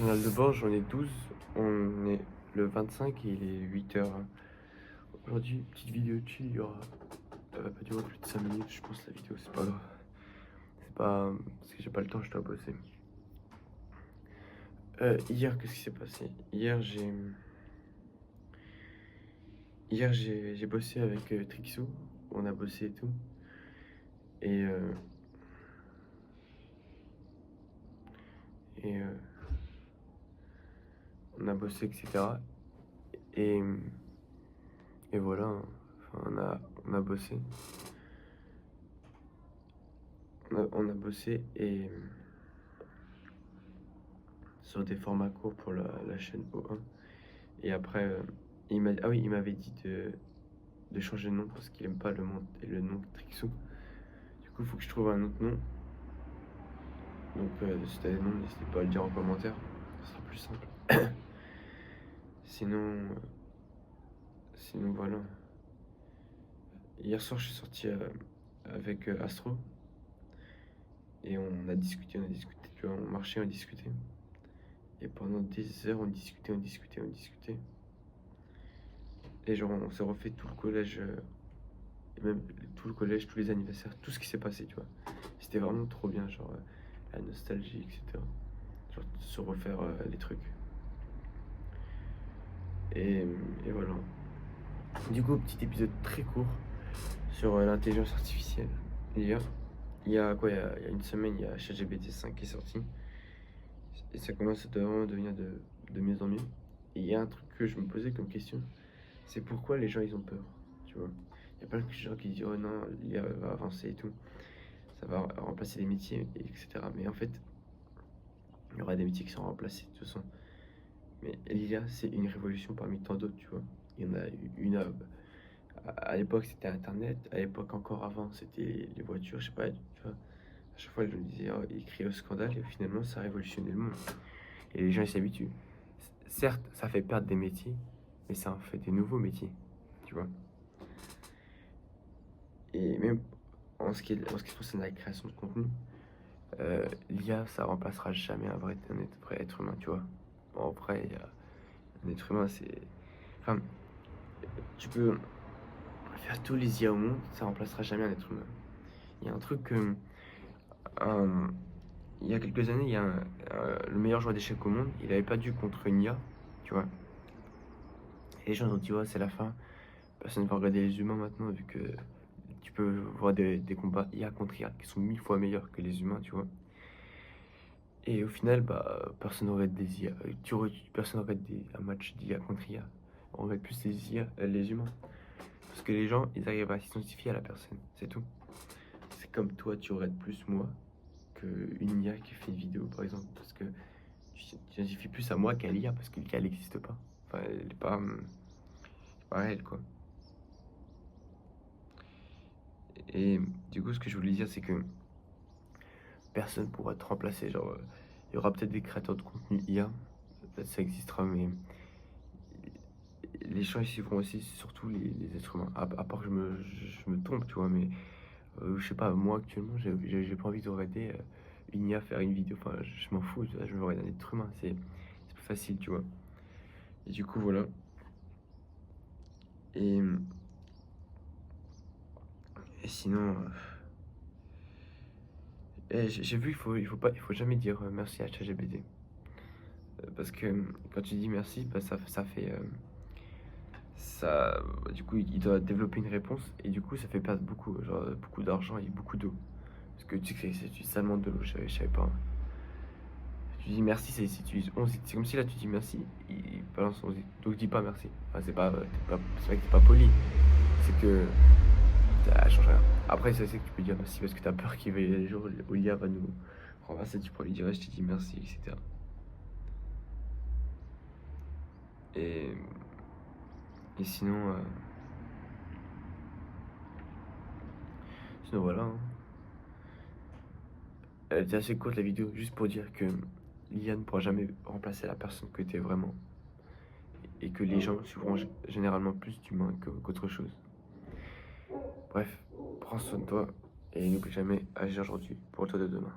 Journal de bord, j'en ai 12. On est le 25 et il est 8h. Aujourd'hui, petite vidéo chill, il y aura. Elle va pas durer plus de 5 minutes, je pense, la vidéo, c'est pas grave. C'est pas. Parce que j'ai pas le temps, je dois bosser. Hier, qu'est-ce qui s'est passé? Hier, j'ai bossé avec Trixou. On a bossé et tout. Et. Et. On a bossé, etc. Et. Et voilà, hein. Enfin, on a bossé. On a bossé et. Sur des formats courts pour la chaîne O1. Et après, il m'avait dit de changer de nom parce qu'il aime pas le nom Trixou. Du coup, il faut que je trouve un autre nom. Donc, si t'as des noms, n'hésitez pas à le dire en commentaire. Ce sera plus simple. Sinon, voilà. Hier soir, je suis sorti avec Astro. Et on a discuté, tu vois, on marchait, on discutait. Et pendant des heures, on discutait. Et genre, on s'est refait tout le collège, et même tout le collège, tous les anniversaires, tout ce qui s'est passé, tu vois. C'était vraiment trop bien, genre, la nostalgie, etc. Genre, se refaire les trucs. Et voilà. Du coup, petit épisode très court sur l'intelligence artificielle. Hier, il y a une semaine, il y a ChatGPT 5 qui est sorti. Et ça commence à vraiment devenir de mieux en mieux. Et il y a un truc que je me posais comme question, c'est pourquoi les gens ils ont peur, tu vois. Il y a plein de gens qui disent oh non, l'IA va avancer et tout, ça va remplacer les métiers, etc. Mais en fait, il y aura des métiers qui seront remplacés de toute façon. Mais l'IA, c'est une révolution parmi tant d'autres, tu vois. Il y en a une à l'époque, c'était Internet, à l'époque encore avant, c'était les voitures, je sais pas, tu vois. À chaque fois, je me disais, oh, il criait au scandale, et finalement, ça a révolutionné le monde. Et les gens, ils s'habituent. Certes, ça fait perdre des métiers, mais ça en fait des nouveaux métiers, tu vois. Et même en ce qui concerne la création de contenu, l'IA, ça remplacera jamais un vrai être humain, tu vois. Bon, après, un être humain, c'est... Enfin, tu peux faire tous les IA au monde, ça remplacera jamais un être humain. Il y a un truc que... il y a quelques années, le meilleur joueur d'échecs au monde, il avait perdu contre une IA, tu vois. Et les gens ont dit, ouais, c'est la fin. Personne ne va regarder les humains maintenant, vu que tu peux voir des combats IA contre IA qui sont 1000 fois meilleurs que les humains, tu vois. Et au final, bah, personne n'aurait des IA. Personne n'aurait un match d'IA contre IA. On aurait plus les humains. Parce que les gens, ils arrivent à s'identifier à la personne, c'est tout. C'est comme toi, tu aurais plus moi qu'une IA qui fait une vidéo, par exemple. Parce que tu t'identifies plus à moi qu'à l'IA, parce que l'IA, elle n'existe pas. Enfin, elle n'est pas réelle, quoi. Et du coup, ce que je voulais dire, c'est que personne pourra te remplacer. Genre, il y aura peut-être des créateurs de contenu IA, peut-être ça existera, mais les gens ils suivront aussi, surtout les êtres humains. À part que je me trompe, tu vois, mais je sais pas, moi actuellement, j'ai pas envie de regarder une IA faire une vidéo. Enfin, je m'en fous, tu vois, je veux regarder un être humain, c'est plus facile, tu vois. Et du coup, voilà. Et, et sinon, j'ai vu, il faut jamais dire merci à ChatGPT. Parce que quand tu dis merci, bah, ça fait. Du coup, il doit développer une réponse et du coup, ça fait perdre beaucoup d'argent et beaucoup d'eau. Parce que tu sais que c'est salement de l'eau, je savais pas. Tu dis merci, si tu dis 11 c'est comme si là tu dis merci, il balance 11 donc dis pas merci. Enfin, c'est pas que t'es pas poli, c'est que ça change rien. Après, c'est que tu peux dire merci parce que t'as peur qu'il y ait des jours où l'IA va nous renverser, tu pourrais lui dire je te dis merci, etc. Et, et sinon voilà, hein. Elle était assez courte la vidéo, juste pour dire que l'IA ne pourra jamais remplacer la personne que tu es vraiment. Et que les gens suivront généralement plus d'humains qu'autre chose. Bref, prends soin de toi et n'oublie jamais agir aujourd'hui pour le toi de demain.